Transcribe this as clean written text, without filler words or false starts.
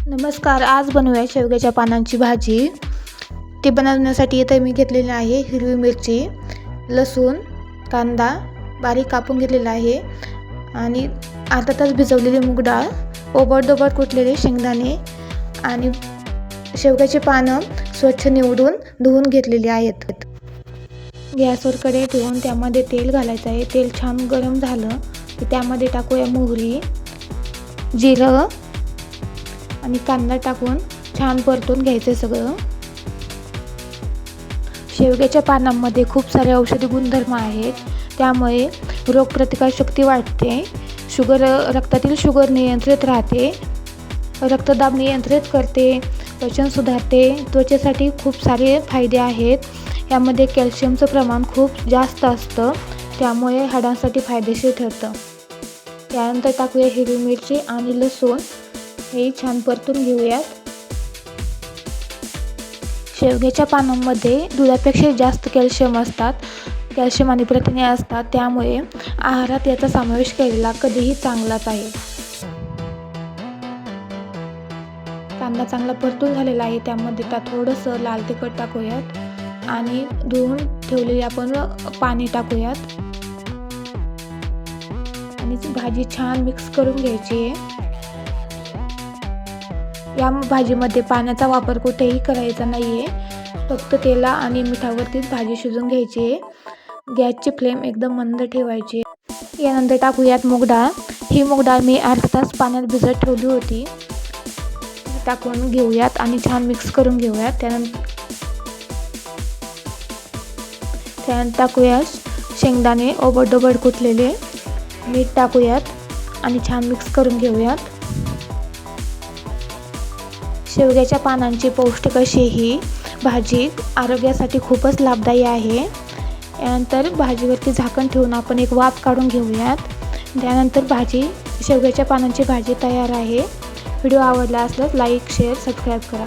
नमस्कार, आज बनवूया शेवग्याच्या पानांची भाजी। ती बनवण्यासाठी इथे मी घेतलेली आहे हिरवी मिरची, लसूण, कांदा बारीक कापून घेतलेला आहे आणि अर्धा तास भिजवलेली मूग डाळ, ओबडधोबड कुटलेले शेंगदाणे आणि शेवग्याची पानं स्वच्छ निवडून धुवून घेतलेली आहेत। गॅसवर कढई ठेवून त्यामध्ये तेल घालायचं आहे। तेल छान गरम झालं की त्यामध्ये टाकूया मोहरी, जिरं आणि कांदा टाकून छान परतून घ्यायचं सगळं। शेवग्याच्या पानांमध्ये खूप सारे औषधी गुणधर्म आहेत, त्यामुळे रोगप्रतिकारशक्ती वाढते, रक्तातील शुगर नियंत्रित राहते, रक्तदाब नियंत्रित करते, पचन सुधारते, त्वचेसाठी खूप सारे फायदे आहेत। यामध्ये कॅल्शियमचं प्रमाण खूप जास्त असतं, त्यामुळे हाडांसाठी फायदेशीर ठरतं। त्यानंतर टाकूया हिरवी मिरची आणि लसूण, हे छान परतून घेऊयात। शेवग्याच्या पानांमध्ये दुधापेक्षा जास्त कॅल्शियम आणि प्रथिने असतात, त्यामुळे आहारात याचा समावेश केलेला कधीही चांगलाच आहे। कांदा चांगला परतून झालेला आहे, त्यामध्ये थोडंसं लाल तिखट टाकूयात आणि धुवून ठेवलेले आपण पाणी टाकूयात आणि भाजी छान मिक्स करून घ्यायची आहे। या भाजीमध्ये पाण्याचा वापर कुठेही करायचा नाहीये, फक्त तेला आणि मिठावरतीच भाजी शिजवून घ्यायची आहे। गॅसची फ्लेम एकदम मंद ठेवायची। यानंतर टाकूयात मूग डाळ। ही मूग डाळ मी अर्धा तास पाण्यात भिजत ठेवली होती, टाकून घेऊयात आणि छान मिक्स करून घेऊयात। त्यानंतर टाकूयात शेंगदाणे ओबडधोबड कुटलेले, मीठ टाकूयात आणि छान मिक्स करून घेऊयात। शेवग्याच्या पानांची पौष्टिक अशी ही भाजी आरोग्यासाठी खूपच लाभदायी आहे। यानंतर भाजीवरती झाकण ठेवून आपण एक वाफ काढून घेऊयात। त्यानंतर शेवग्याच्या पानांची भाजी तयार आहे। व्हिडिओ आवडला असल्यास लाईक, शेअर, सबस्क्राईब करा।